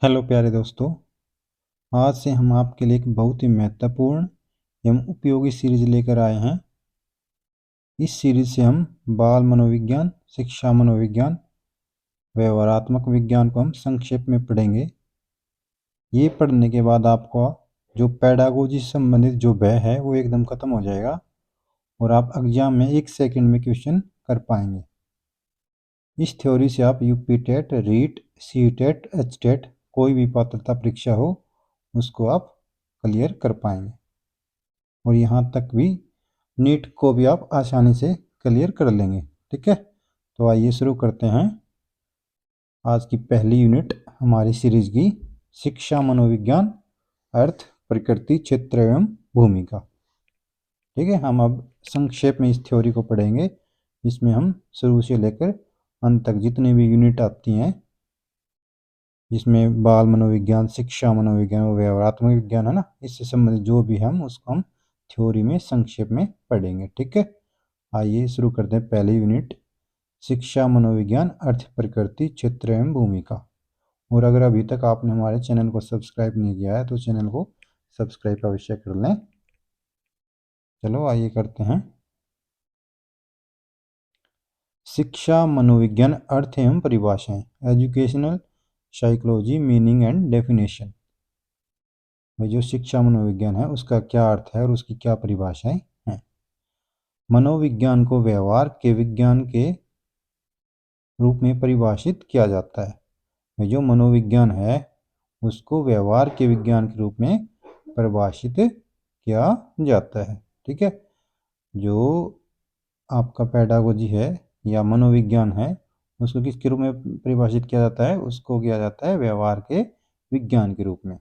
Hello प्यारे दोस्तों। आज से हम आपके लिए एक बहुत ही महत्वपूर्ण एवं उपयोगी सीरीज लेकर आए हैं। इस सीरीज से हम बाल मनोविज्ञान, शिक्षा मनोविज्ञान, व्यवहारात्मक विज्ञान को हम संक्षेप में पढ़ेंगे। ये पढ़ने के बाद आपको जो पेडागोजी से संबंधित जो भय है वो एकदम खत्म हो जाएगा और आप एग्जाम में 1 सेकंड में क्वेश्चन कर पाएंगे। इस थ्योरी से आप UP TET, REET, C TET, H TET कोई भी पात्रता परीक्षा हो उसको आप क्लियर कर पाएंगे और यहाँ तक भी नीट को भी आप आसानी से क्लियर कर लेंगे। ठीक है, तो आइए शुरू करते हैं आज की पहली यूनिट हमारी सीरीज की, शिक्षा मनोविज्ञान, अर्थ, प्रकृति, क्षेत्र एवं भूमिका। ठीक है, हम अब संक्षेप में इस थ्योरी को पढ़ेंगे। इसमें हम शुरू से लेकर अंत तक जितनी भी यूनिट आती हैं, जिसमें बाल मनोविज्ञान, शिक्षा मनोविज्ञान और व्यवहारात्मक विज्ञान है ना, इससे संबंधित जो भी हम उसको हम थ्योरी में संक्षेप में पढ़ेंगे। ठीक है, आइए शुरू करते हैं पहली यूनिट, शिक्षा मनोविज्ञान, अर्थ, प्रकृति, क्षेत्र एवं भूमिका। और अगर अभी तक आपने हमारे चैनल को सब्सक्राइब नहीं किया है तो चैनल को सब्सक्राइब अवश्य कर लें। चलो आइए करते हैं शिक्षा मनोविज्ञान, अर्थ एवं परिभाषाएं, educational psychology, meaning and definition. भाई जो शिक्षा मनोविज्ञान है उसका क्या अर्थ है और उसकी क्या परिभाषाएं हैं। मनोविज्ञान को व्यवहार के विज्ञान के रूप में परिभाषित किया जाता है। जो मनोविज्ञान है उसको व्यवहार के विज्ञान के रूप में परिभाषित किया जाता है। ठीक है, जो आपका पेडागोजी है या मनोविज्ञान है उसको किसके रूप में परिभाषित किया जाता है, उसको किया जाता है व्यवहार के विज्ञान के रूप में।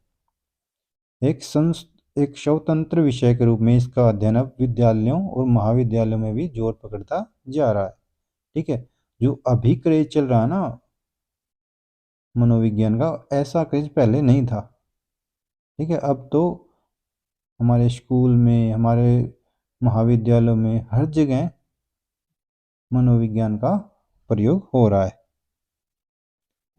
एक स्वतंत्र विषय के रूप में इसका अध्ययन अब विद्यालयों और महाविद्यालयों में भी जोर पकड़ता जा रहा है। ठीक है, जो अभी क्रेज चल रहा है ना मनोविज्ञान का, ऐसा क्रेज पहले नहीं था। ठीक है, अब तो हमारे स्कूल में, हमारे महाविद्यालयों में, हर जगह मनोविज्ञान का प्रयोग हो रहा है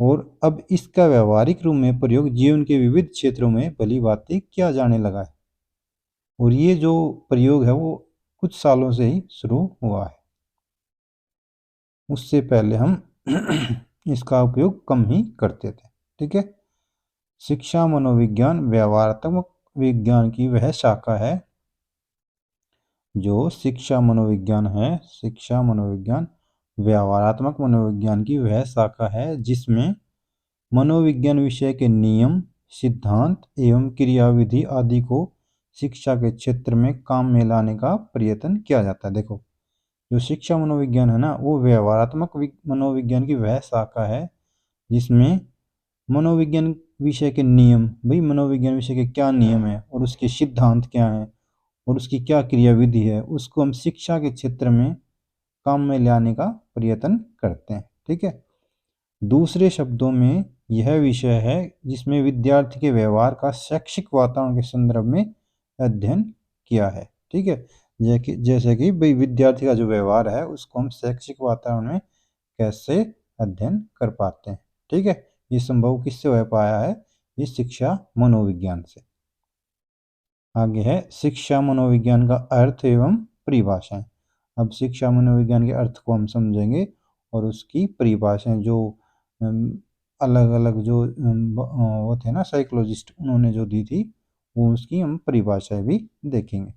और अब इसका व्यवहारिक रूप में प्रयोग जीवन के विविध क्षेत्रों में भली भांति किया जाने लगा है। और ये जो प्रयोग है वो कुछ सालों से ही शुरू हुआ है, उससे पहले हम इसका उपयोग कम ही करते थे। ठीक है, शिक्षा मनोविज्ञान व्यवहारात्मक विज्ञान की वह शाखा है जो शिक्षा मनोविज्ञान है, शिक्षा मनोविज्ञान व्यवहारात्मक मनोविज्ञान की वह शाखा है जिसमें मनोविज्ञान विषय के नियम, सिद्धांत एवं क्रियाविधि आदि को शिक्षा के क्षेत्र में काम में लाने का प्रयत्न किया जाता है। देखो, जो शिक्षा मनोविज्ञान है ना वो व्यवहारात्मक मनोविज्ञान की वह शाखा है जिसमें मनोविज्ञान विषय के नियम, भाई मनोविज्ञान विषय के क्या नियम है और उसके सिद्धांत क्या हैं और उसकी क्या क्रियाविधि है, उसको हम शिक्षा के क्षेत्र में काम में लाने का प्रयत्न करते हैं। ठीक है, दूसरे शब्दों में यह विषय है जिसमें विद्यार्थी के व्यवहार का शैक्षिक वातावरण के संदर्भ में अध्ययन किया है। ठीक है, जैसे कि भाई विद्यार्थी का जो व्यवहार है उसको हम शैक्षिक वातावरण में कैसे अध्ययन कर पाते हैं। ठीक है, ये संभव किससे हो पाया है, ये शिक्षा मनोविज्ञान से। आगे है शिक्षा मनोविज्ञान का अर्थ एवं परिभाषाएं। अब शिक्षा मनोविज्ञान के अर्थ को हम समझेंगे और उसकी परिभाषाएं जो अलग अलग जो वो थे ना साइकोलॉजिस्ट, उन्होंने जो दी थी वो उसकी हम परिभाषाएं भी देखेंगे।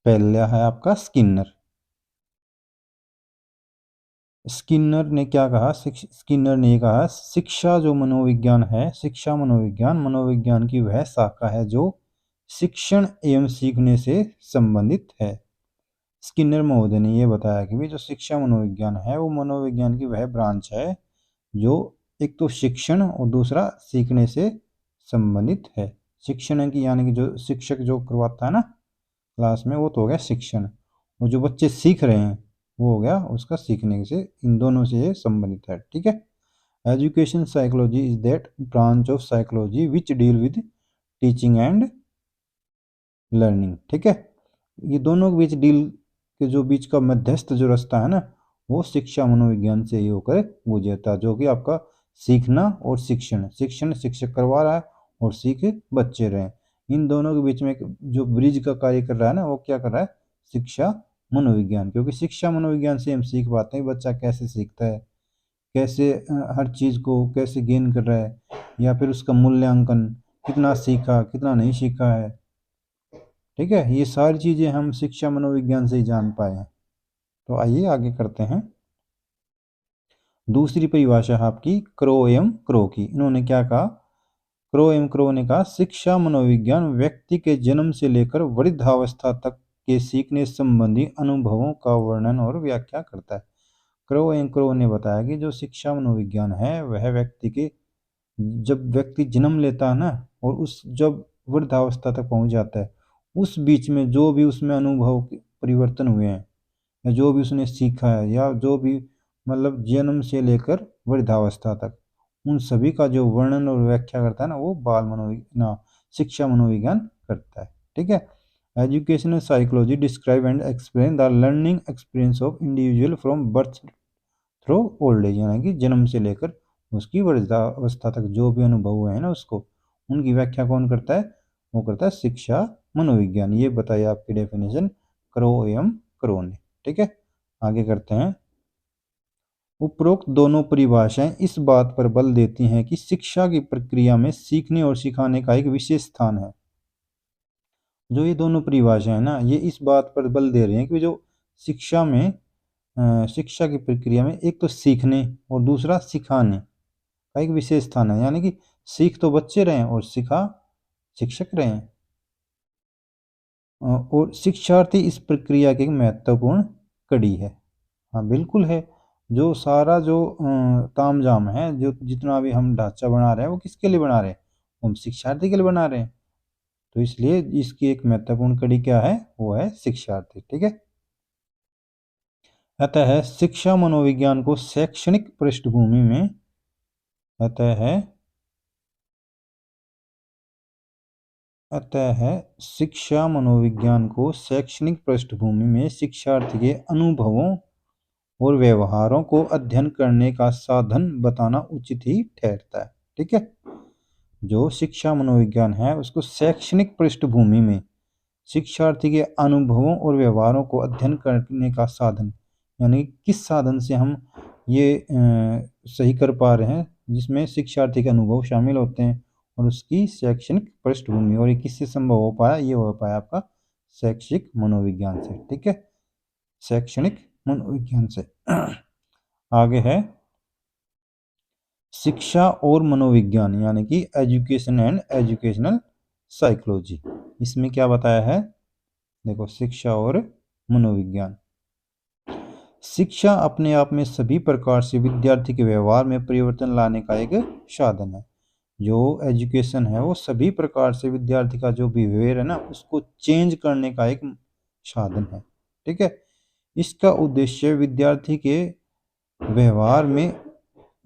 पहला है आपका स्किनर। स्किनर ने क्या कहा, स्किनर ने कहा शिक्षा जो मनोविज्ञान है, शिक्षा मनोविज्ञान मनोविज्ञान की वह शाखा है जो शिक्षण एवं सीखने से संबंधित है। स्किनर महोदय ने यह बताया कि जो शिक्षा मनोविज्ञान है वो मनोविज्ञान की वह ब्रांच है जो एक तो शिक्षण और दूसरा सीखने से संबंधित है। शिक्षण की यानी कि जो शिक्षक जो करवाता है ना क्लास में, वो तो हो गया शिक्षण, और जो बच्चे सीख रहे हैं वो हो गया उसका सीखने से, इन दोनों से ये संबंधित है। ठीक है, education psychology is that branch of psychology which deal with teaching and learning. ठीक है, ये दोनों के बीच डील के जो बीच का मध्यस्थ जो रास्ता है ना वो शिक्षा मनोविज्ञान से ही होकर गुजरता, जो कि आपका सीखना और शिक्षण, शिक्षण शिक्षक करवा रहा है और सीख बच्चे रहे, इन दोनों के बीच में जो ब्रिज का कार्य कर रहा है ना, वो क्या कर रहा है, शिक्षा मनोविज्ञान। क्योंकि शिक्षा मनोविज्ञान से हम सीख पाते हैं बच्चा कैसे सीखता है, कैसे हर चीज़ को कैसे गेन कर रहा है, या फिर उसका मूल्यांकन, कितना सीखा कितना नहीं सीखा है। ठीक है, ये सारी चीज़ें हम शिक्षा मनोविज्ञान से ही जान पाए हैं। तो आइए आगे करते हैं। दूसरी परिभाषा है आपकी क्रो एम क्रो की। इन्होंने क्या कहा, क्रो एम क्रो ने कहा, शिक्षा मनोविज्ञान व्यक्ति के जन्म से लेकर वृद्धावस्था तक के सीखने संबंधी अनुभवों का वर्णन और व्याख्या करता है। क्रो एम क्रो ने बताया कि जो शिक्षा मनोविज्ञान है वह व्यक्ति के, जब व्यक्ति जन्म लेता है ना, और उस जब वृद्धावस्था तक पहुंच जाता है, उस बीच में जो भी उसमें अनुभव परिवर्तन हुए हैं, या जो भी उसने सीखा है, या जो भी मतलब जन्म से लेकर वृद्धावस्था तक, उन सभी का जो वर्णन और व्याख्या करता है ना, वो बाल मनोविज्ञान, शिक्षा मनोविज्ञान करता है। ठीक है, educational psychology describe and explain the learning experience of individual from birth through old age, यानी कि जन्म से लेकर उसकी वृद्धावस्था तक जो भी अनुभव हुए हैं ना, उसको, उनकी व्याख्या कौन करता है, वो करता है शिक्षा मनोविज्ञान। ये बताइए आपकी डेफिनेशन क्रो एम क्रो ने। ठीक है, आगे करते हैं। उपरोक्त दोनों परिभाषाएं इस बात पर बल देती हैं कि शिक्षा की प्रक्रिया में सीखने और सिखाने का एक विशेष स्थान है। जो ये दोनों परिभाषाएं हैं ना, ये इस बात पर बल दे रहे हैं कि जो शिक्षा में शिक्षा की प्रक्रिया में एक तो सीखने और दूसरा सिखाने का एक विशेष स्थान है। यानी कि सीख तो बच्चे रहे हैं और सिखा शिक्षक रहे हैं, और शिक्षार्थी इस प्रक्रिया की एक महत्वपूर्ण कड़ी है। हाँ बिल्कुल है, जो सारा जो तामझाम है, जो जितना भी हम ढांचा बना रहे हैं, वो किसके लिए बना रहे हैं, हम शिक्षार्थी के लिए बना रहे हैं। तो इसलिए इसकी एक महत्वपूर्ण कड़ी क्या है, वो है शिक्षार्थी। ठीक है, अतः शिक्षा मनोविज्ञान को शैक्षणिक पृष्ठभूमि में, अतः शिक्षा मनोविज्ञान को शैक्षणिक पृष्ठभूमि में शिक्षार्थी के अनुभवों और व्यवहारों को अध्ययन करने का साधन बताना उचित ही ठहरता है। ठीक है, जो शिक्षा मनोविज्ञान है उसको शैक्षणिक पृष्ठभूमि में शिक्षार्थी के अनुभवों और व्यवहारों को अध्ययन करने का साधन, यानी किस साधन से हम ये सही कर पा रहे हैं, जिसमें शिक्षार्थी के अनुभव शामिल होते हैं और उसकी शैक्षणिक पृष्ठभूमि, और ये किससे संभव हो पाया, ये हो पाया आपका शैक्षिक मनोविज्ञान से। ठीक है, शैक्षणिक मनोविज्ञान से। आगे है शिक्षा और मनोविज्ञान, यानी कि एजुकेशन एंड एजुकेशनल साइकोलॉजी। इसमें क्या बताया है, देखो, शिक्षा और मनोविज्ञान। शिक्षा अपने आप में सभी प्रकार से विद्यार्थी के व्यवहार में परिवर्तन लाने का एक साधन है। जो एजुकेशन है वो सभी प्रकार से विद्यार्थी का जो बिहेवियर है ना, उसको चेंज करने का एक साधन है। ठीक है, इसका उद्देश्य विद्यार्थी के व्यवहार में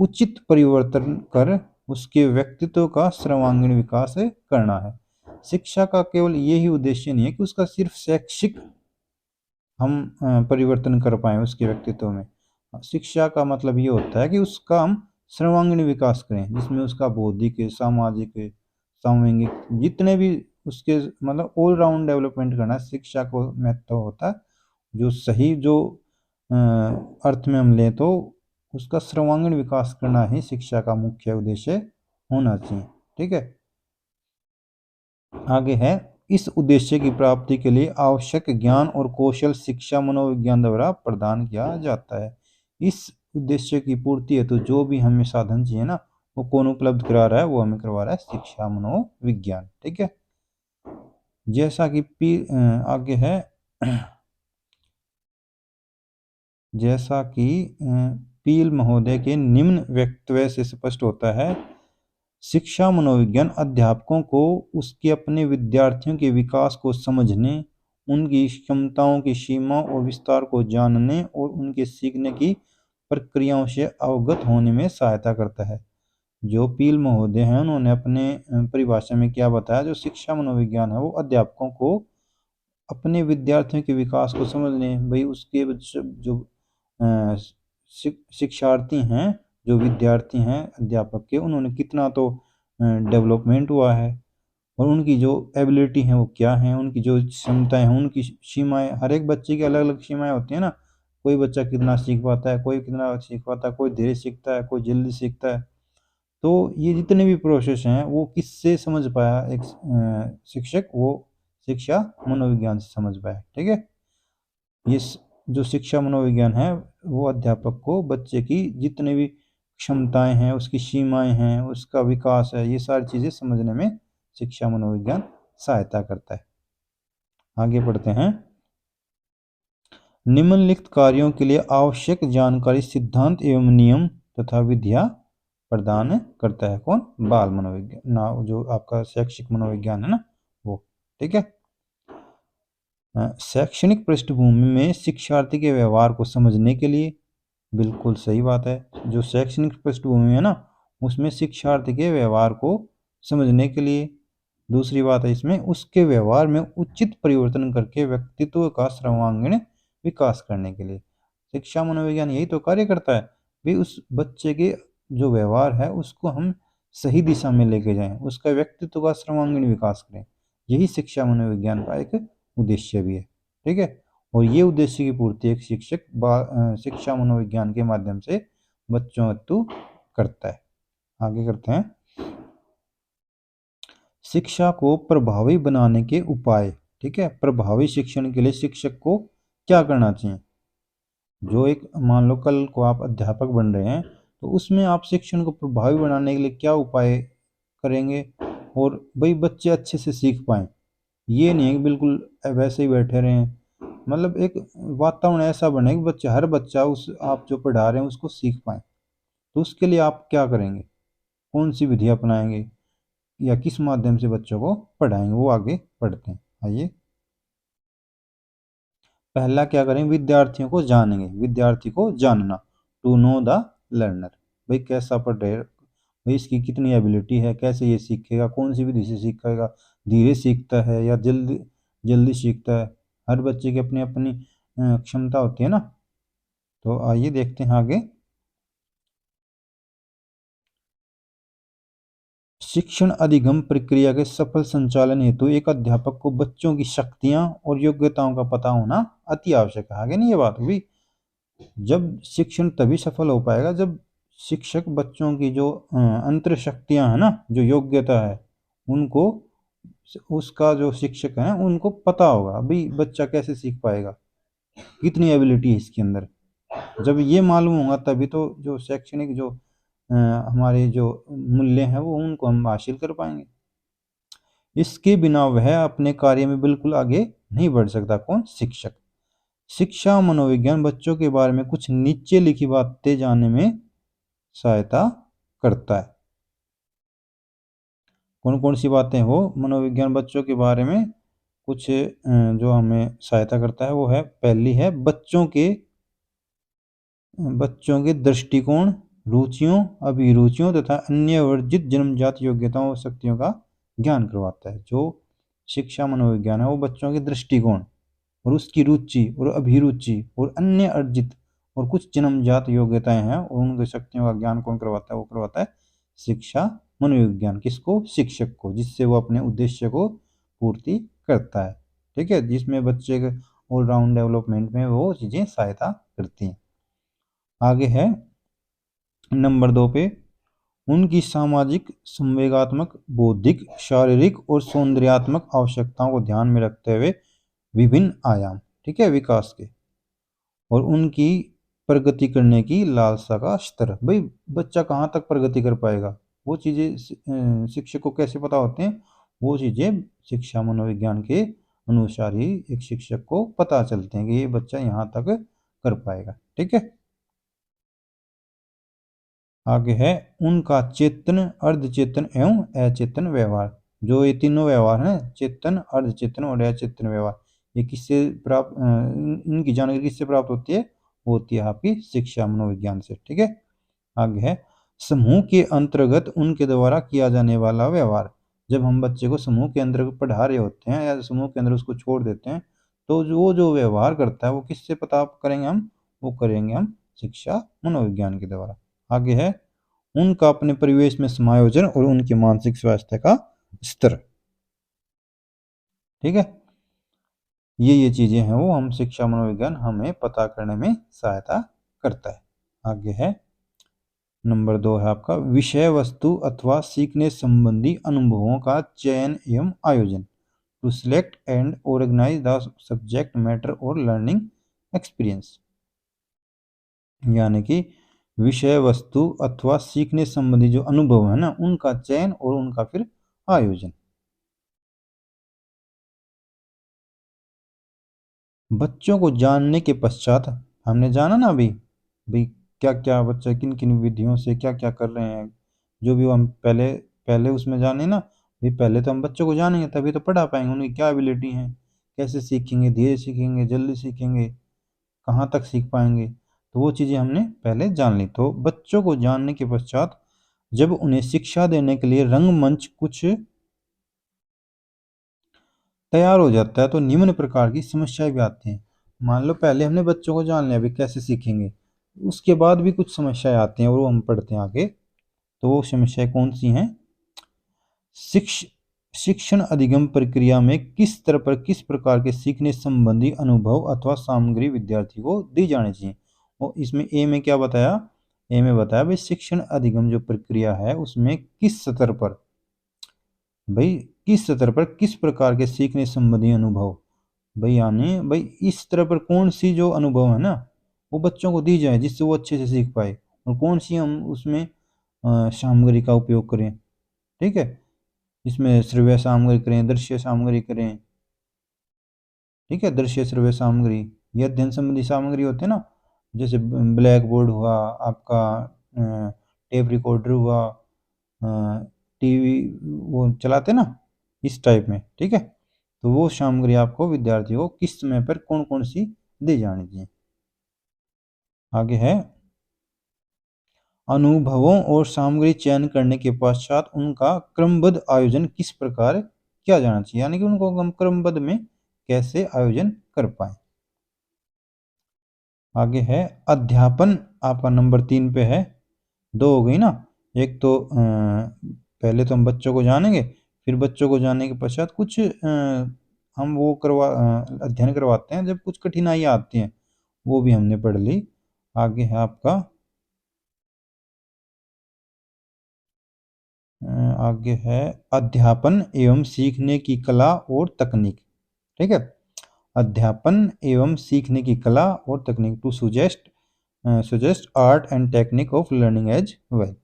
उचित परिवर्तन कर उसके व्यक्तित्व का सर्वांगीण विकास करना है। शिक्षा का केवल यही उद्देश्य नहीं है कि उसका सिर्फ शैक्षिक हम परिवर्तन कर पाए उसके व्यक्तित्व में। शिक्षा का मतलब ये होता है कि उसका हम सर्वांगीण विकास करें, जिसमें उसका बौद्धिक, सामाजिक, सामूहिक, जितने भी उसके मतलब ऑल राउंड डेवलपमेंट करना शिक्षा को महत्व होता है। जो सही जो अर्थ में हम लें तो उसका सर्वांगीण विकास करना ही शिक्षा का मुख्य उद्देश्य होना चाहिए। ठीक है, आगे है, इस उद्देश्य की प्राप्ति के लिए आवश्यक ज्ञान और कौशल शिक्षा मनोविज्ञान द्वारा प्रदान किया जाता है। इस उद्देश्य की पूर्ति है तो जो भी हमें साधन चाहिए ना, वो कौन उपलब्ध करा रहा है, वो हमें करवा रहा है शिक्षा मनोविज्ञान। ठीक है, जैसा कि आगे है, जैसा कि पील महोदय के निम्न वक्तव्य से स्पष्ट होता है, शिक्षा मनोविज्ञान अध्यापकों को उसके अपने विद्यार्थियों के विकास को समझने, उनकी क्षमताओं की सीमा और विस्तार को जानने और उनके सीखने की प्रक्रियाओं से अवगत होने में सहायता करता है। जो पील महोदय हैं उन्होंने अपने परिभाषा में क्या बताया, जो शिक्षा मनोविज्ञान है वो अध्यापकों को अपने विद्यार्थियों के विकास को समझने, भाई उसके जो शिक्षार्थी हैं, जो विद्यार्थी हैं अध्यापक के, उन्होंने कितना तो डेवलपमेंट हुआ है, और उनकी जो एबिलिटी है वो क्या है, उनकी जो क्षमताएं हैं, उनकी सीमाएं, हर एक बच्चे की अलग अलग सीमाएं होती है ना। कोई बच्चा कितना सीख पाता है, कोई कितना सीख पाता है, कोई धीरे सीखता है, कोई जल्दी सीखता है। तो ये जितने भी प्रोसेस हैं वो किससे समझ पाया एक शिक्षक, वो शिक्षा मनोविज्ञान से समझ पाया। ठीक है, ये जो शिक्षा मनोविज्ञान है वो अध्यापक को बच्चे की जितने भी क्षमताएं हैं, उसकी सीमाएं हैं, उसका विकास है, ये सारी चीजें समझने में शिक्षा मनोविज्ञान सहायता करता है। आगे बढ़ते हैं। निम्नलिखित कार्यों के लिए आवश्यक जानकारी, सिद्धांत एवं नियम तथा विधियां प्रदान करता है कौन? बाल मनोविज्ञान ना, जो आपका शैक्षिक मनोविज्ञान है ना वो। ठीक है, शैक्षणिक पृष्ठभूमि में शिक्षार्थी के व्यवहार को समझने के लिए, बिल्कुल सही बात है, जो शैक्षणिक पृष्ठभूमि है ना उसमें शिक्षार्थी के व्यवहार को समझने के लिए। दूसरी बात है इसमें, उसके व्यवहार में उचित परिवर्तन करके व्यक्तित्व का सर्वांगीण विकास करने के लिए। शिक्षा मनोविज्ञान यही तो कार्य करता है भी, उस बच्चे के जो व्यवहार है उसको हम सही दिशा में लेके जाएं, उसका व्यक्तित्व का सर्वांगीण विकास करें। यही शिक्षा मनोविज्ञान का एक उद्देश्य भी है। ठीक है, और ये उद्देश्य की पूर्ति एक शिक्षक शिक्षा मनोविज्ञान के माध्यम से बच्चों हेतु करता है। आगे करते हैं। शिक्षा को प्रभावी बनाने के उपाय। ठीक है, प्रभावी शिक्षण के लिए शिक्षक को क्या करना चाहिए? जो एक, मान लो कल को आप अध्यापक बन रहे हैं, तो उसमें आप शिक्षण को प्रभावी बनाने के लिए क्या उपाय करेंगे, और भाई बच्चे अच्छे से सीख पाएं। ये नहीं है कि बिल्कुल वैसे ही बैठे रहें, मतलब एक वातावरण ऐसा बने कि बच्चे, हर बच्चा उस आप जो पढ़ा रहे हैं उसको सीख पाए। तो उसके लिए आप क्या करेंगे, कौन सी विधि अपनाएंगे, या किस माध्यम से बच्चों को पढ़ाएंगे, वो आगे पढ़ते हैं। आइए, पहला क्या करेंगे, विद्यार्थियों को जानेंगे, विद्यार्थी को जानना, टू नो द लर्नर। भाई कैसा पढ़ रहे, भाई इसकी कितनी एबिलिटी है, कैसे ये सीखेगा, कौन सी विधि से सीखेगा, धीरे सीखता है या जल्दी जल्दी सीखता है। हर बच्चे की अपनी अपनी क्षमता होती है ना। तो आइए देखते हैं आगे। शिक्षण अधिगम प्रक्रिया के सफल संचालन हेतु एक अध्यापक को बच्चों की शक्तियां और योग्यताओं का पता होना अति आवश्यक है। आगे नहीं ये बात हुई, जब शिक्षण तभी सफल हो पाएगा जब शिक्षक बच्चों की जो अंतर शक्तियां है ना, जो योग्यता है, उनको, उसका जो शिक्षक है उनको पता होगा। अभी बच्चा कैसे सीख पाएगा, कितनी एबिलिटी है इसके अंदर। जब ये मालूम होगा तभी तो जो शैक्षणिक जो हमारे जो मूल्य हैं वो उनको हम हासिल कर पाएंगे। इसके बिना वह अपने कार्य में बिल्कुल आगे नहीं बढ़ सकता कौन? शिक्षक। शिक्षा मनोविज्ञान बच्चों के बारे में कुछ नीचे लिखी बातें जानने में सहायता करता है। कौन कौन सी बातें हो? मनोविज्ञान बच्चों के बारे में कुछ जो हमें सहायता करता है वो है, पहली है बच्चों के दृष्टिकोण, रुचियों, अभिरुचियों तथा अन्य वर्जित जन्मजात योग्यताओं और शक्तियों का ज्ञान करवाता है। जो शिक्षा मनोविज्ञान है वो बच्चों के दृष्टिकोण और उसकी रुचि और अभिरुचि और अन्य अर्जित और कुछ जन्मजात योग्यताएं हैं और उनकी शक्तियों का ज्ञान कौन करवाता है? वो करवाता है शिक्षा मनोविज्ञान। किसको? शिक्षक को, जिससे वो अपने उद्देश्य को पूर्ति करता है। ठीक है, जिसमें बच्चे के ऑलराउंड डेवलपमेंट में वो चीज़ें सहायता करती हैं। आगे है नंबर 2 पे, उनकी सामाजिक, संवेगात्मक, बौद्धिक, शारीरिक और सौंदर्यात्मक आवश्यकताओं को ध्यान में रखते हुए विभिन्न आयाम, ठीक है, विकास के, और उनकी प्रगति करने की लालसा का स्तर। भाई बच्चा कहाँ तक प्रगति कर पाएगा, वो चीज़ें शिक्षक को कैसे पता होते हैं? वो चीज़ें शिक्षा मनोविज्ञान के अनुसार ही एक शिक्षक को पता चलते हैं कि ये बच्चा यहाँ तक कर पाएगा। ठीक है, आगे है उनका चेतन, अर्धचेतन एवं अचेतन व्यवहार। जो ये तीनों व्यवहार हैं, चेतन, अर्धचेतन और अचेतन व्यवहार, ये किससे प्राप्त, इनकी जानकारी किससे प्राप्त होती है? होती है आपकी शिक्षा मनोविज्ञान से। ठीक है, आगे है समूह के अंतर्गत उनके द्वारा किया जाने वाला व्यवहार। जब हम बच्चे को समूह के अंदर पढ़ा रहे होते हैं या समूह के अंदर उसको छोड़ देते हैं, तो जो व्यवहार करता है वो किससे पता करेंगे हम? वो करेंगे हम शिक्षा मनोविज्ञान के द्वारा। आगे है उनका अपने परिवेश में समायोजन और उनकी मानसिक स्वास्थ्य का स्तर। ठीक है, ये चीजें हैं वो हम शिक्षा मनोविज्ञान हमें पता करने में सहायता करता है। आगे है नंबर 2 है आपका विषय वस्तु अथवा सीखने संबंधी अनुभवों का चयन एवं आयोजन, to select and organise the subject matter और लर्निंग एक्सपीरियंस। यानी कि विषय वस्तु अथवा सीखने संबंधी जो अनुभव है ना, उनका चयन और उनका फिर आयोजन। बच्चों को जानने के पश्चात, हमने जाना ना अभी भाई क्या क्या बच्चे किन किन विधियों से क्या क्या कर रहे हैं, जो भी हम पहले पहले उसमें जाने ना भाई, पहले तो हम बच्चों को जानेंगे तभी तो पढ़ा पाएंगे, उनकी क्या एबिलिटी है, कैसे सीखेंगे, धीरे सीखेंगे, जल्दी सीखेंगे, कहाँ तक सीख पाएंगे, तो वो चीज़ें हमने पहले जान ली। तो बच्चों को जानने के पश्चात जब उन्हें शिक्षा देने के लिए रंगमंच कुछ तैयार हो जाता है तो निम्न प्रकार की समस्याएं भी आती हैं। मान लो पहले हमने बच्चों को जान लिया अभी कैसे सीखेंगे, उसके बाद भी कुछ समस्याएं आती हैं और वो हम पढ़ते हैं आगे। तो वो समस्याएं कौन सी हैं? शिक्षण अधिगम प्रक्रिया में किस तरह पर किस प्रकार के सीखने संबंधी अनुभव अथवा सामग्री विद्यार्थी को दी जानी चाहिए। और इसमें ए में क्या बताया? ए में बताया भाई शिक्षण अधिगम जो प्रक्रिया है उसमें किस स्तर पर, भाई किस स्तर पर किस प्रकार के सीखने संबंधी अनुभव, भाई यानी भाई इस तरह पर कौन सी जो अनुभव है ना वो बच्चों को दी जाए जिससे वो अच्छे से सीख पाए, और कौन सी हम उसमें सामग्री का उपयोग करें। ठीक है, इसमें श्रव्य सामग्री करें, दृश्य सामग्री करें। ठीक है, दृश्य श्रव्य सामग्री, ये अध्ययन संबंधी सामग्री होते हैं ना, जैसे ब्लैक बोर्ड हुआ आपका, टेप रिकॉर्डर हुआ, टीवी वो चलाते ना, इस टाइप में। ठीक है, तो वो सामग्री आपको विद्यार्थियों को किस समय पर कौन कौन सी दी जानी चाहिए। आगे है अनुभवों और सामग्री चयन करने के पश्चात उनका क्रमबद्ध आयोजन किस प्रकार किया जाना चाहिए, यानी कि उनको हम क्रमबद्ध में कैसे आयोजन कर पाए। आगे है अध्यापन, आपका नंबर 3 पे है। दो हो गई ना, एक तो पहले तो हम बच्चों को जानेंगे, फिर बच्चों को जानने के पश्चात कुछ हम वो अध्ययन करवाते हैं जब कुछ कठिनाइयाँ आती हैं, वो भी हमने पढ़ ली। आगे है आपका आगे है अध्यापन एवं सीखने की कला और तकनीक। ठीक है, अध्यापन एवं सीखने की कला और तकनीक, to suggest art and technique of learning as well।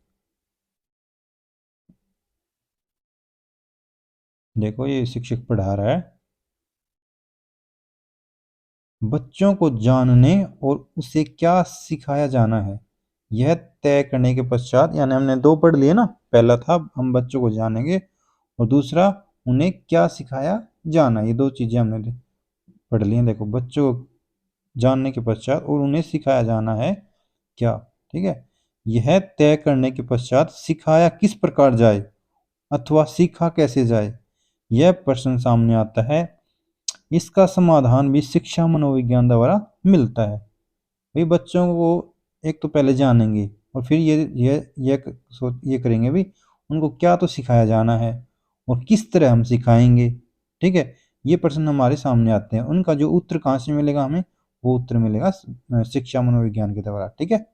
देखो ये शिक्षक पढ़ा रहा है, बच्चों को जानने और उसे क्या सिखाया जाना है यह तय करने के पश्चात, यानी हमने दो पढ़ लिए ना, पहला था हम बच्चों को जानेंगे और दूसरा उन्हें क्या सिखाया जाना, ये दो चीजें हमने पढ़ ली हैं। देखो बच्चों को जानने के पश्चात और उन्हें सिखाया जाना है क्या। ठीक है, यह तय करने के पश्चात सिखाया किस प्रकार जाए अथवा सीखा कैसे जाए, यह प्रश्न सामने आता है। इसका समाधान भी शिक्षा मनोविज्ञान द्वारा मिलता है। भाई बच्चों को एक तो पहले जानेंगे और फिर ये करेंगे भी उनको क्या तो सिखाया जाना है और किस तरह हम सिखाएंगे। ठीक है, ये प्रश्न हमारे सामने आते हैं, उनका जो उत्तर कहाँ से मिलेगा हमें, वो उत्तर मिलेगा शिक्षा मनोविज्ञान के द्वारा। ठीक है,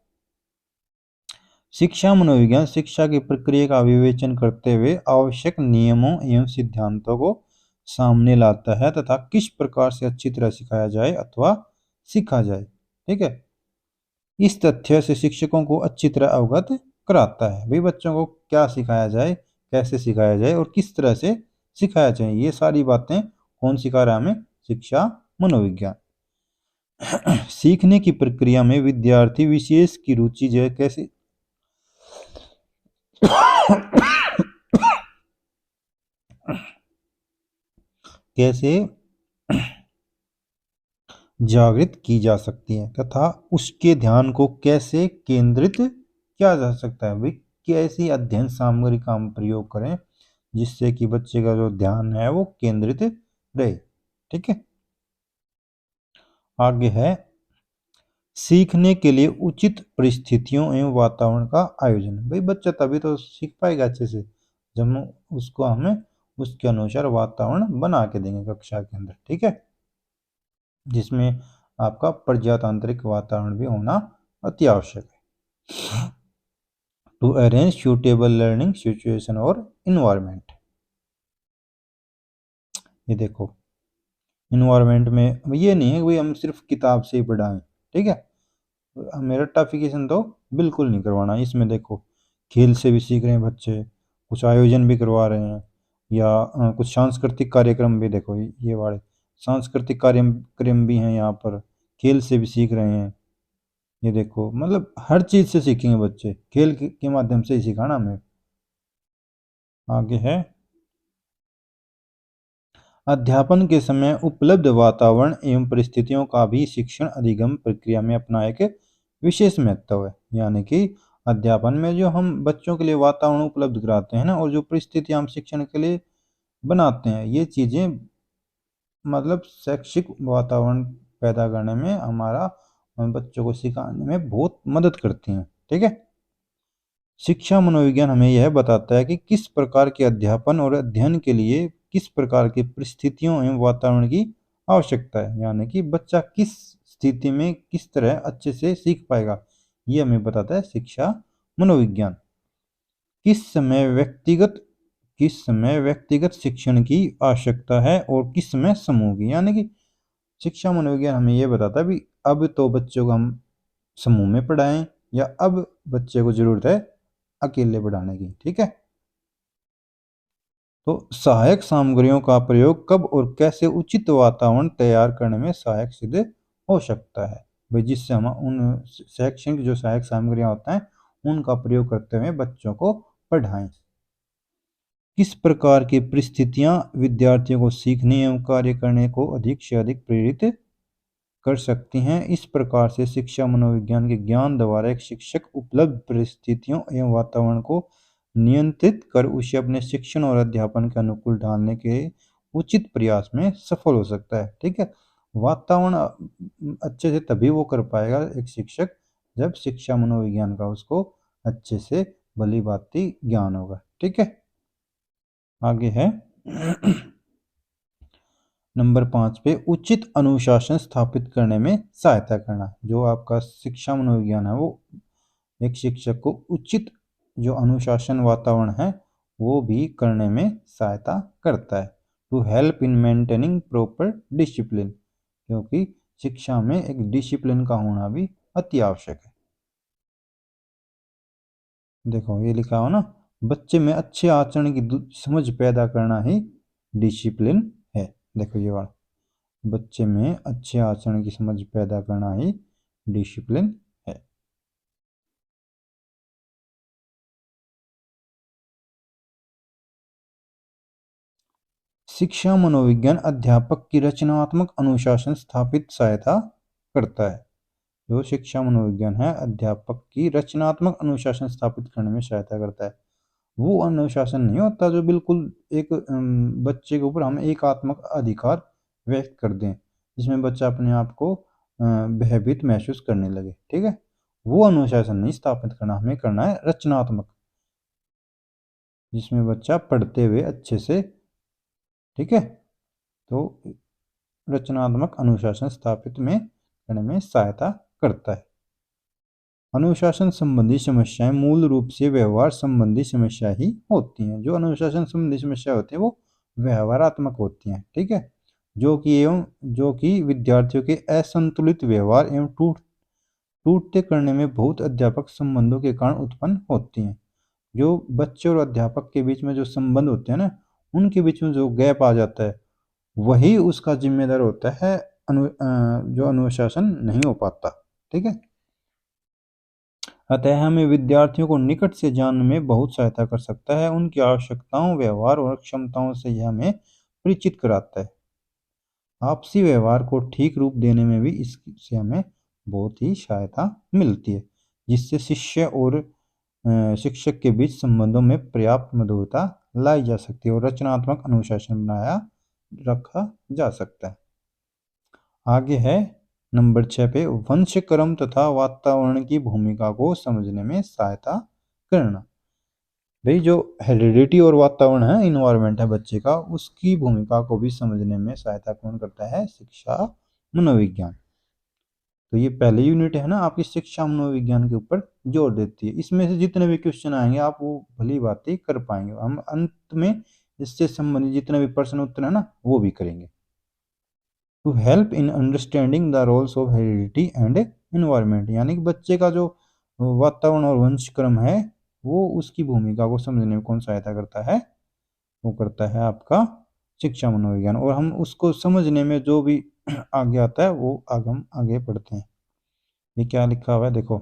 शिक्षा मनोविज्ञान शिक्षा की प्रक्रिया का विवेचन करते हुए आवश्यक नियमों एवं सिद्धांतों को सामने लाता है तथा किस प्रकार से अच्छी तरह सिखाया जाए अथवा सीखा जाए। ठीक है, इस तथ्य से शिक्षकों को अच्छी तरह अवगत कराता है, भाई बच्चों को क्या सिखाया जाए, कैसे सिखाया जाए और किस तरह से सिखाया जाए, ये सारी बातें कौन सिखा रहा है हमें, शिक्षा मनोविज्ञान। सीखने की प्रक्रिया में विद्यार्थी विशेष की रुचि जो है कैसे कैसे जागृत की जा सकती है तथा उसके ध्यान को कैसे केंद्रित किया जा सकता है, भाई कैसी अध्ययन सामग्री का हम प्रयोग करें जिससे कि बच्चे का जो ध्यान है वो केंद्रित रहे। ठीक है, आगे है सीखने के लिए उचित परिस्थितियों एवं वातावरण का आयोजन। भाई बच्चा तभी तो सीख पाएगा अच्छे से जब हमें उसके अनुसार वातावरण बना के देंगे कक्षा के अंदर, ठीक है, जिसमें आपका पर्याप्त आंतरिक वातावरण भी होना अति आवश्यक है। To arrange suitable learning situation और इन्वायरमेंट। ये देखो इन्वायरमेंट में ये नहीं है कि भाई हम सिर्फ किताब से ही पढ़ाएं, ठीक है, मेरा टॉपिकेशन तो बिल्कुल नहीं करवाना। इसमें देखो खेल से भी सीख रहे हैं बच्चे, कुछ आयोजन भी करवा रहे हैं, या कुछ सांस्कृतिक कार्यक्रम भी, देखो ये वाले सांस्कृतिक कार्यक्रम भी हैं यहाँ पर, खेल से भी सीख रहे हैं। ये देखो मतलब हर चीज से सीखेंगे बच्चे, खेल के माध्यम से ही सिखाना हमें। आगे है अध्यापन के समय उपलब्ध वातावरण एवं परिस्थितियों का भी शिक्षण अधिगम प्रक्रिया में अपना एक विशेष महत्व है। यानी कि अध्यापन में जो हम बच्चों के लिए वातावरण उपलब्ध कराते हैं ना, और जो परिस्थितियां हम शिक्षण के लिए बनाते हैं, ये चीजें मतलब शैक्षिक वातावरण पैदा करने में हमारा बच्चों को सिखाने में बहुत मदद करती हैं, ठीक है। शिक्षा मनोविज्ञान हमें यह बताता है कि किस प्रकार के अध्यापन और अध्ययन के लिए किस प्रकार की परिस्थितियों एवं वातावरण की आवश्यकता है, यानी कि बच्चा किस स्थिति में किस तरह अच्छे से सीख पाएगा, ये हमें बताता है शिक्षा मनोविज्ञान। किस समय व्यक्तिगत शिक्षण की आवश्यकता है और किस समय समूह की, यानी कि शिक्षा मनोविज्ञान हमें यह बताता है भी अब तो बच्चों को हम समूह में पढ़ाएं या अब बच्चे को जरूरत है अकेले पढ़ाने की, ठीक है। तो सहायक सामग्रियों का प्रयोग कब और कैसे उचित वातावरण तैयार करने में सहायक सिद्ध हो सकता है, भाई जिससे हम उन शैक्षणिक जो सहायक सामग्रियां होता है उनका प्रयोग करते हुए बच्चों को पढ़ाएं। किस प्रकार की परिस्थितियां विद्यार्थियों को सीखने एवं कार्य करने को अधिक से अधिक प्रेरित कर सकती हैं। इस प्रकार से शिक्षा मनोविज्ञान के ज्ञान द्वारा एक शिक्षक उपलब्ध परिस्थितियों एवं वातावरण को नियंत्रित कर उसे अपने शिक्षण और अध्यापन के अनुकूल ढालने के उचित प्रयास में सफल हो सकता है, ठीक है। वातावरण अच्छे से तभी वो कर पाएगा एक शिक्षक जब शिक्षा मनोविज्ञान का उसको अच्छे से भली भांति ज्ञान होगा, ठीक है। आगे है नंबर 5 पे उचित अनुशासन स्थापित करने में सहायता करना। जो आपका शिक्षा मनोविज्ञान है वो एक शिक्षक को उचित जो अनुशासन वातावरण है वो भी करने में सहायता करता है। To help in maintaining proper discipline, क्योंकि शिक्षा में एक डिसिप्लिन का होना भी अति आवश्यक है। देखो ये लिखा हो ना, बच्चे में अच्छे आचरण की समझ पैदा करना ही डिसिप्लिन है। देखो ये वाला, बच्चे में अच्छे आचरण की समझ पैदा करना ही डिसिप्लिन है। शिक्षा मनोविज्ञान अध्यापक की रचनात्मक अनुशासन स्थापित सहायता करता है। जो शिक्षा मनोविज्ञान है अध्यापक की रचनात्मक अनुशासन स्थापित करने में सहायता करता है। वो अनुशासन नहीं होता जो बिल्कुल एक बच्चे के ऊपर हम एकात्मक अधिकार व्यक्त कर दें, जिसमें बच्चा अपने आप को भयभीत महसूस करने लगे, ठीक है। वो अनुशासन नहीं स्थापित करना, हमें करना है रचनात्मक, जिसमें बच्चा पढ़ते हुए अच्छे से, ठीक है, तो रचनात्मक अनुशासन स्थापित में करने में सहायता करता है। अनुशासन संबंधी समस्याएं मूल रूप से व्यवहार संबंधी समस्या ही होती हैं। जो अनुशासन संबंधी समस्या होती है वो व्यवहारात्मक होती हैं, ठीक है, जो कि विद्यार्थियों के असंतुलित व्यवहार एवं टूटते करने में बहुत अध्यापक संबंधों के कारण उत्पन्न होती हैं। जो बच्चे और अध्यापक के बीच में जो संबंध होते हैं ना, उनके बीच में जो गैप आ जाता है वही उसका जिम्मेदार होता है जो अनुशासन नहीं हो पाता, ठीक है। अतः हमें विद्यार्थियों को निकट से जानने में बहुत सहायता कर सकता है। उनकी आवश्यकताओं, व्यवहार और क्षमताओं से यह हमें परिचित कराता है। आपसी व्यवहार को ठीक रूप देने में भी इससे हमें बहुत ही सहायता मिलती है, जिससे शिष्य और शिक्षक के बीच संबंधों में पर्याप्त मधुरता लाई जा सकती है और रचनात्मक अनुशासन बनाया रखा जा सकता है। आगे है नंबर 6 पे वंश क्रम तथा वातावरण की भूमिका को समझने में सहायता करना। भाई जो हेरिडिटी और वातावरण है, इन्वायरमेंट है बच्चे का, उसकी भूमिका को भी समझने में सहायता कौन करता है? शिक्षा मनोविज्ञान। तो ये पहली यूनिट है ना आपकी शिक्षा मनोविज्ञान के ऊपर जोर देती है। इसमें से जितने भी क्वेश्चन आएंगे आप वो भली बातें कर पाएंगे। हम अंत में इससे संबंधित जितने भी प्रश्न उत्तर है ना वो भी करेंगे। To help in understanding the roles of heredity and environment, यानी कि बच्चे का जो वातावरण और वंशक्रम है वो उसकी भूमिका को समझने में कौन सहायता करता है? वो करता है आपका शिक्षा मनोविज्ञान। और हम उसको समझने में जो भी आगे आता है वो हम आगे पढ़ते हैं। ये क्या लिखा हुआ है देखो,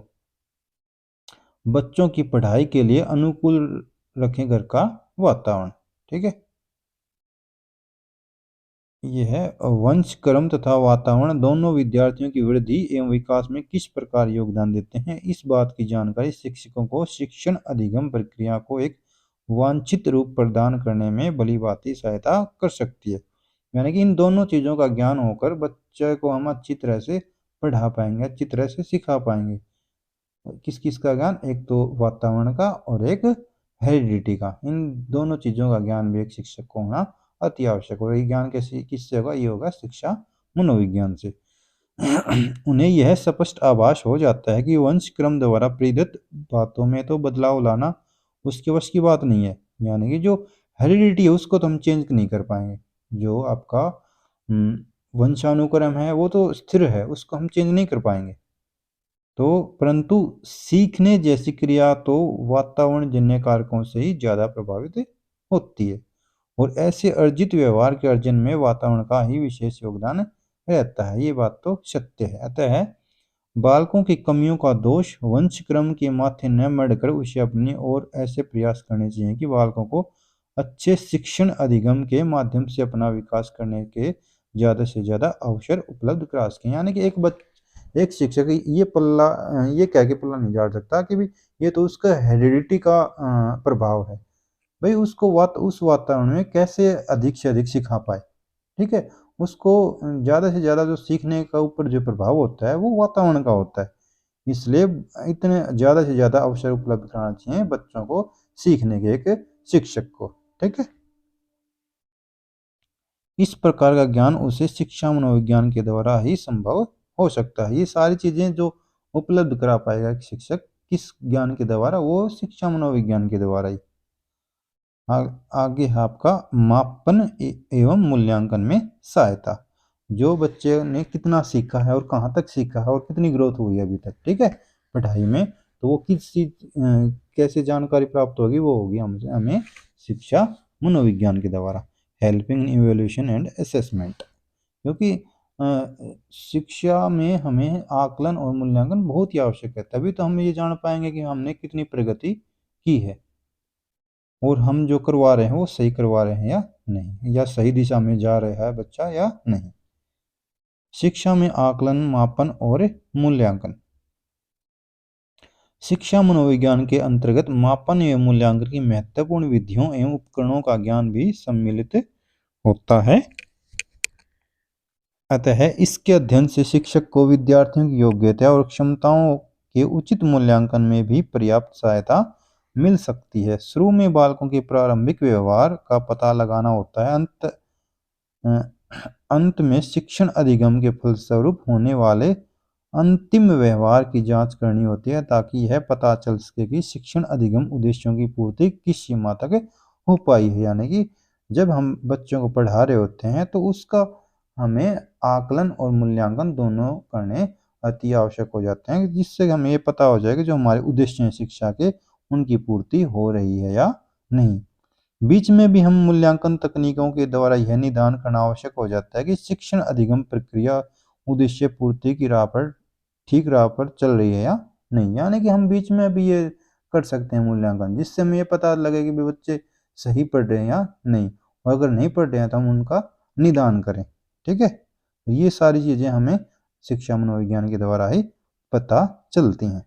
बच्चों की पढ़ाई के लिए अनुकूल रखें घर का वातावरण। ठीक है, ये है वंश क्रम तथा वातावरण दोनों विद्यार्थियों की वृद्धि एवं विकास में किस प्रकार योगदान देते हैं, इस बात की जानकारी शिक्षकों को शिक्षण अधिगम प्रक्रिया को एक वांछित रूप प्रदान करने में भली भांति सहायता कर सकती है। यानी कि इन दोनों चीजों का ज्ञान होकर बच्चे को हम अच्छी तरह से पढ़ा पाएंगे, अच्छी तरह से सिखा पाएंगे। किस किस का ज्ञान? एक तो वातावरण का और एक हेरिडिटी का। इन दोनों चीजों का ज्ञान भी एक शिक्षक को होना अति आवश्यक होगा। ये ज्ञान कैसे किससे होगा? ये होगा शिक्षा मनोविज्ञान से। उन्हें यह स्पष्ट आभास हो जाता है कि वंश क्रम द्वारा प्रेरित बातों में तो बदलाव लाना उसके वश की बात नहीं है। यानी कि जो हेरिडिटी है उसको तो हम चेंज नहीं कर पाएंगे। जो आपका वंशानुक्रम है वो तो स्थिर है, उसको हम चेंज नहीं कर पाएंगे। तो परंतु सीखने जैसी क्रिया तो वातावरण जन्य कारकों से ही ज्यादा प्रभावित होती है और ऐसे अर्जित व्यवहार के अर्जन में वातावरण का ही विशेष योगदान रहता है। ये बात तो सत्य है। अतः बालकों की कमियों का दोष वंशक्रम के माथे न मढ़कर उसे अपनी ओर ऐसे प्रयास करने चाहिए कि बालकों को अच्छे शिक्षण अधिगम के माध्यम से अपना विकास करने के ज्यादा से ज्यादा अवसर उपलब्ध करा सकें। यानी कि एक शिक्षक ये पल्ला ये कह के पल्ला नहीं झाड़ सकता कि भी ये तो उसका हेरिडिटी का प्रभाव है। भाई उसको उस वातावरण में कैसे अधिक से अधिक सिखा पाए। ठीक है, उसको ज्यादा से ज्यादा जो सीखने का ऊपर जो प्रभाव होता है वो वातावरण का होता है। इसलिए इतने ज्यादा से ज्यादा अवसर उपलब्ध कराना चाहिए बच्चों को सीखने के एक शिक्षक को। ठीक है, इस प्रकार का ज्ञान उसे शिक्षा मनोविज्ञान के द्वारा ही संभव हो सकता है। ये सारी चीजें जो उपलब्ध करा पाएगा एक शिक्षक किस ज्ञान के द्वारा? वो शिक्षा मनोविज्ञान के द्वारा ही। आगे है आपका मापन एवं मूल्यांकन में सहायता। जो बच्चे ने कितना सीखा है और कहाँ तक सीखा है और कितनी ग्रोथ हुई है अभी तक, ठीक है, पढ़ाई में, तो वो किस चीज कैसे जानकारी प्राप्त होगी? वो होगी हमें शिक्षा मनोविज्ञान के द्वारा। Helping in evaluation and assessment, क्योंकि शिक्षा में हमें आकलन और मूल्यांकन बहुत ही आवश्यक है। तभी तो हम ये जान पाएंगे कि हमने कितनी प्रगति की है और हम जो करवा रहे हैं वो सही करवा रहे हैं या नहीं, या सही दिशा में जा रहा है बच्चा या नहीं। शिक्षा में आकलन, मापन और मूल्यांकन। शिक्षा मनोविज्ञान के अंतर्गत मापन एवं मूल्यांकन की महत्वपूर्ण विधियों एवं उपकरणों का ज्ञान भी सम्मिलित होता है। अतः इसके अध्ययन से शिक्षक को विद्यार्थियों की योग्यता और क्षमताओं के उचित मूल्यांकन में भी पर्याप्त सहायता मिल सकती है। शुरू में बालकों के प्रारंभिक व्यवहार का पता लगाना होता है। अंत में शिक्षण अधिगम के फलस्वरूप होने वाले अंतिम व्यवहार की जांच करनी होती है, ताकि यह पता चल सके कि शिक्षण अधिगम उद्देश्यों की पूर्ति किस सीमा तक हो पाई है। यानी कि जब हम बच्चों को पढ़ा रहे होते हैं तो उसका हमें आकलन और मूल्यांकन दोनों करने अति आवश्यक हो जाते हैं, जिससे हमें ये पता हो जाए कि जो हमारे उद्देश्य हैं शिक्षा के उनकी पूर्ति हो रही है या नहीं। बीच में भी हम मूल्यांकन तकनीकों के द्वारा यह निदान करना आवश्यक हो जाता है कि शिक्षण अधिगम प्रक्रिया उद्देश्य पूर्ति की राह पर ठीक राह पर चल रही है या नहीं। यानी कि हम बीच में भी ये कर सकते हैं मूल्यांकन, जिससे हमें ये पता लगे कि बच्चे सही पढ़ रहे हैं या नहीं, और अगर नहीं पढ़ रहे हैं तो हम उनका निदान करें। ठीक है, ये सारी चीजें हमें शिक्षा मनोविज्ञान के द्वारा ही पता चलती हैं।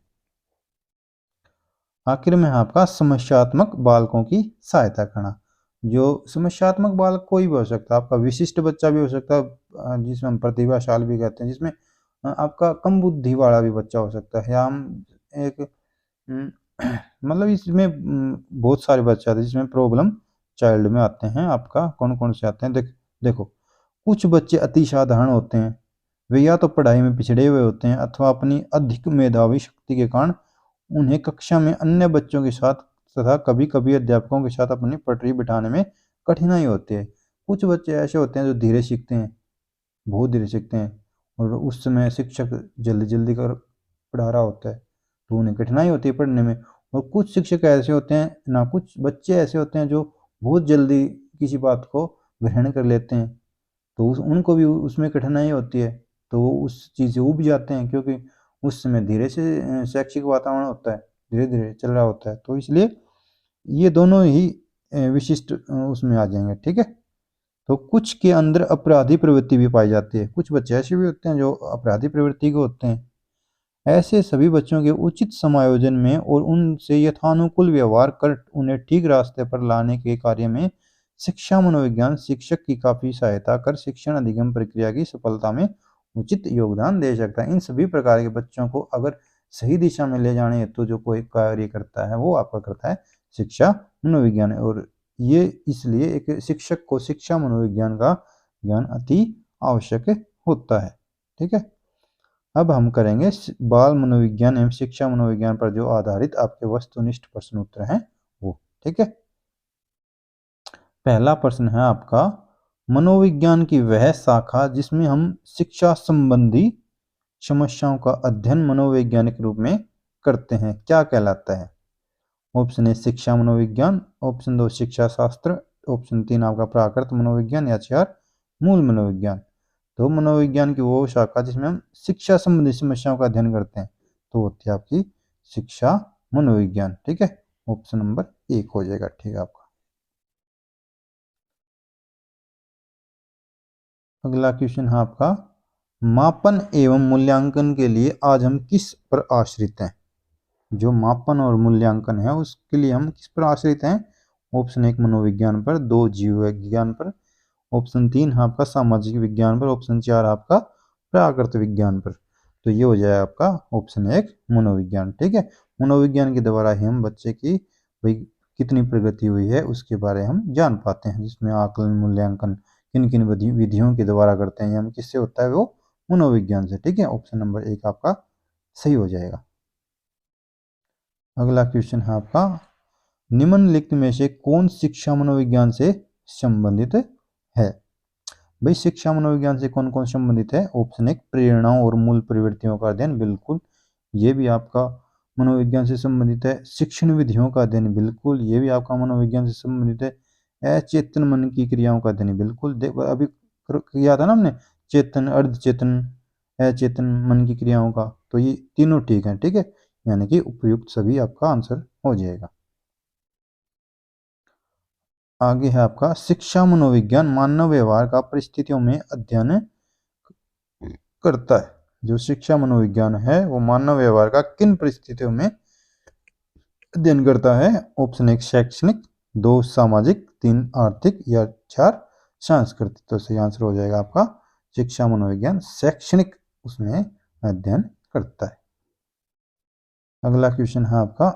आखिर में आपका समस्यात्मक बालकों की सहायता करना। जो समस्यात्मक बालक कोई भी हो सकता है, आपका विशिष्ट बच्चा भी हो सकता है, जिसमें हम प्रतिभाशाली भी कहते हैं, जिसमें आपका कम बुद्धि वाला भी बच्चा हो सकता है, या हम एक अम, मतलब इसमें बहुत सारे बच्चे आते हैं जिसमें प्रॉब्लम चाइल्ड में आते हैं। आपका कौन कौन से आते हैं, देखो, कुछ बच्चे अति साधारण होते हैं, वे या तो पढ़ाई में पिछड़े हुए होते हैं अथवा अपनी अधिक मेधावी शक्ति के कारण उन्हें कक्षा में अन्य बच्चों के साथ तथा कभी कभी अध्यापकों के साथ अपनी पटरी बिठाने में कठिनाई होती है। कुछ बच्चे ऐसे होते हैं जो धीरे सीखते हैं, बहुत धीरे सीखते हैं, और उस समय शिक्षक जल्दी जल्दी कर पढ़ा रहा होता है तो उन्हें कठिनाई होती है पढ़ने में। और कुछ शिक्षक ऐसे होते हैं ना, कुछ बच्चे ऐसे होते हैं जो बहुत जल्दी किसी बात को ग्रहण कर लेते हैं, तो उनको भी उसमें कठिनाई होती है, तो वो उस चीज़ से ऊब जाते हैं, क्योंकि उस समय धीरे से शैक्षिक वातावरण होता है, धीरे धीरे चल रहा होता है, तो इसलिए ये दोनों ही विशिष्ट उसमें आ जाएंगे। ठीक है, तो कुछ के अंदर अपराधी प्रवृत्ति भी पाई जाती है, कुछ बच्चे ऐसे भी होते हैं जो अपराधी प्रवृत्ति के होते हैं। ऐसे सभी बच्चों के उचित समायोजन में और उनसे यथानुकूल व्यवहार कर उन्हें ठीक रास्ते पर लाने के कार्य में शिक्षा मनोविज्ञान शिक्षक की काफी सहायता कर शिक्षण अधिगम प्रक्रिया की सफलता में उचित योगदान दे सकता है। इन सभी प्रकार के बच्चों को अगर सही दिशा में ले जाने हेतु जो कोई कार्य करता है वो आपका करता है शिक्षा मनोविज्ञान। और ये इसलिए एक शिक्षक को शिक्षा मनोविज्ञान का ज्ञान अति आवश्यक होता है। ठीक है, अब हम करेंगे बाल मनोविज्ञान एवं शिक्षा मनोविज्ञान पर जो आधारित आपके वस्तुनिष्ठ प्रश्न उत्तर हैं वो। ठीक है, पहला प्रश्न है आपका, मनोविज्ञान की वह शाखा जिसमें हम शिक्षा संबंधी समस्याओं का अध्ययन मनोवैज्ञानिक रूप में करते हैं क्या कहलाता है? ऑप्शन ए शिक्षा मनोविज्ञान, ऑप्शन 2 शिक्षा शास्त्र, ऑप्शन 3 आपका प्राकृत मनोविज्ञान, या 4 मूल मनोविज्ञान। तो मनोविज्ञान की वो शाखा जिसमें हम शिक्षा संबंधी समस्याओं का अध्ययन करते हैं तो होती है आपकी शिक्षा मनोविज्ञान। ठीक है, ऑप्शन नंबर 1 हो जाएगा। ठीक है, आपका अगला क्वेश्चन है आपका, मापन एवं मूल्यांकन के लिए आज हम किस पर आश्रित हैं? जो मापन और मूल्यांकन है उसके लिए हम किस पर आश्रित हैं? ऑप्शन 1 मनोविज्ञान पर, 2 जीव विज्ञान पर, ऑप्शन 3 आपका सामाजिक विज्ञान पर, ऑप्शन 4 आपका प्राकृत विज्ञान पर। तो ये हो जाए आपका ऑप्शन 1 मनोविज्ञान। ठीक है, मनोविज्ञान के द्वारा ही हम बच्चे की भाई कितनी प्रगति हुई है उसके बारे में हम जान पाते हैं, जिसमें आकलन मूल्यांकन किन किन विधियों के द्वारा करते हैं, हम किससे होता है वो मनोविज्ञान से। ठीक है, ऑप्शन नंबर 1 आपका सही हो जाएगा। अगला क्वेश्चन है आपका, निम्नलिखित में से कौन शिक्षा मनोविज्ञान से संबंधित है? भाई शिक्षा मनोविज्ञान से कौन कौन संबंधित है? ऑप्शन 1 प्रेरणाओं और मूल प्रवृत्तियों का अध्ययन, बिल्कुल ये भी आपका मनोविज्ञान से संबंधित है। शिक्षण विधियों का अध्ययन, बिल्कुल ये भी आपका मनोविज्ञान से संबंधित है। अचेतन मन की क्रियाओं का अध्ययन, बिल्कुल अभी किया था ना हमने, चेतन, अर्धचेतन, अचेतन मन की क्रियाओं का, तो ये तीनों ठीक है। ठीक है, यानी कि उपयुक्त सभी आपका आंसर हो जाएगा। आगे है आपका, शिक्षा मनोविज्ञान मानव व्यवहार का परिस्थितियों में अध्ययन करता है। जो शिक्षा मनोविज्ञान है वो मानव व्यवहार का किन परिस्थितियों में अध्ययन करता है? ऑप्शन 1 शैक्षणिक, 2 सामाजिक, 3 आर्थिक, या 4 सांस्कृतिक। तो सही आंसर हो जाएगा आपका शिक्षा मनोविज्ञान शैक्षणिक उसमें अध्ययन करता है। अगला क्वेश्चन है आपका,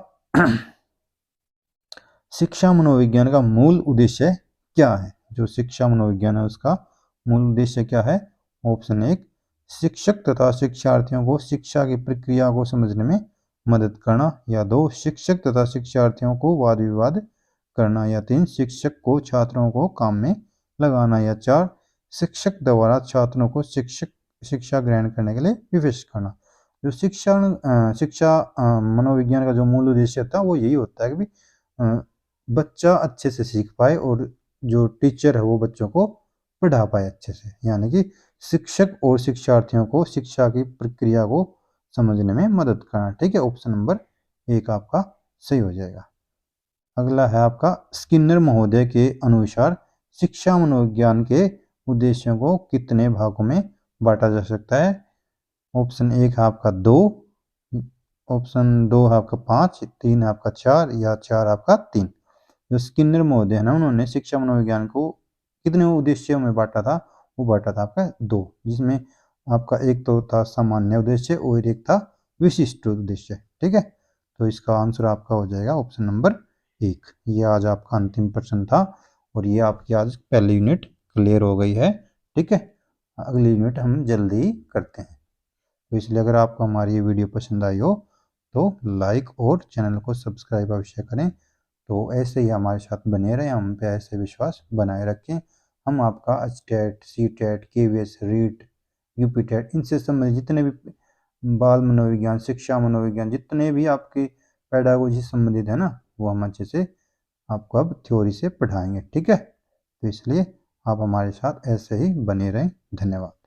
शिक्षा मनोविज्ञान का मूल उद्देश्य क्या है? जो शिक्षा मनोविज्ञान है उसका मूल उद्देश्य क्या है? ऑप्शन 1 शिक्षक तथा शिक्षार्थियों को शिक्षा की प्रक्रिया को समझने में मदद करना, या 2 शिक्षक तथा शिक्षार्थियों को वाद विवाद करना, या 3 शिक्षक को छात्रों को काम में लगाना, या 4 शिक्षक द्वारा छात्रों को शिक्षा ग्रहण करने के लिए विवश करना। जो शिक्षा मनोविज्ञान का जो मूल उद्देश्य होता है वो यही होता है कि बच्चा अच्छे से सीख पाए और जो टीचर है वो बच्चों को पढ़ा पाए अच्छे से, यानी कि शिक्षक और शिक्षार्थियों को शिक्षा की प्रक्रिया को समझने में मदद करना। ठीक है, ऑप्शन नंबर 1 आपका सही हो जाएगा। अगला है आपका, स्किनर महोदय के अनुसार शिक्षा मनोविज्ञान के उद्देश्यों को कितने भागों में बांटा जा सकता है? ऑप्शन 1 है आपका 2, ऑप्शन 2 है आपका 5, 3 है आपका 4, या 4 आपका 3। जो स्किनर महोदय है ना, उन्होंने शिक्षा मनोविज्ञान को कितने उद्देश्यों में बांटा था? वो बांटा था आपका 2, जिसमें आपका एक तो था सामान्य उद्देश्य और एक था विशिष्ट उद्देश्य। ठीक है, तो इसका आंसर आपका हो जाएगा ऑप्शन नंबर 1। ये आज आपका अंतिम प्रश्न था और ये आपकी आज पहली यूनिट क्लियर हो गई है। ठीक है, अगली यूनिट हम जल्दी ही करते हैं। तो इसलिए अगर आपको हमारी ये वीडियो पसंद आई हो तो लाइक और चैनल को सब्सक्राइब अवश्य करें। तो ऐसे ही हमारे साथ बने रहें, हम पे ऐसे विश्वास बनाए रखें। हम आपका TET, C TET, KVS, REET, UP TET, इनसे संबंधित जितने भी बाल मनोविज्ञान, शिक्षा मनोविज्ञान, जितने भी आपके पेडागोजी से संबंधित है ना, वो हम अच्छे से आपको अब थ्योरी से पढ़ाएंगे। ठीक है, तो इसलिए आप हमारे साथ ऐसे ही बने रहें। धन्यवाद।